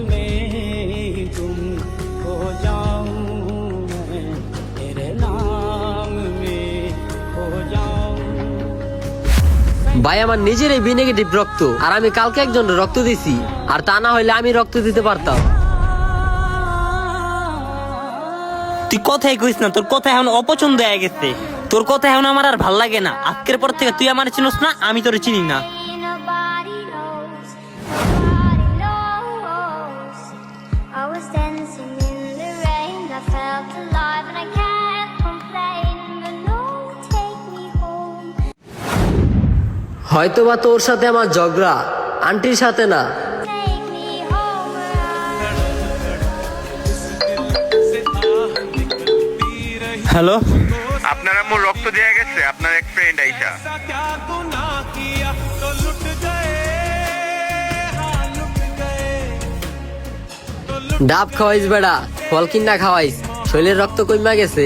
में तुम हो जाऊं मैं तेरे नाम में हो जाऊं। ভাই আমার নিজেরই বি নেগেটিভ রক্ত, আর আমি কালকে একজন রক্ত দিছি, আর তা না হইলে আমি রক্ত দিতে পারতাম। তুই কথাই কইস না, তোর কথা এখন অপছন্দ হয়ে গেছে। তোর কথা এখন আমার আর ভাল লাগে না। আজকের পর থেকে তুই আমার চিনস না, আমি তোর চিনি না। Nobody knows, nobody knows. I was dancing in the rain, I felt alive and I can't complain. But no, take me home. হয়তোবা তোর সাথে আমার ঝগড়া, আন্টির সাথে না। Take me home where hello, আপনার আম্মু রক্ত দিয়ে গেছে আপনার এক ফ্রেন্ড আইসা। क्या गुनाह किया तो लुट गए, हाँ लुट गए। ডাব খাওয়াইস বেড়া, ফল কিনা খাওয়াইস, শরীরের রক্ত কইমা গেছে।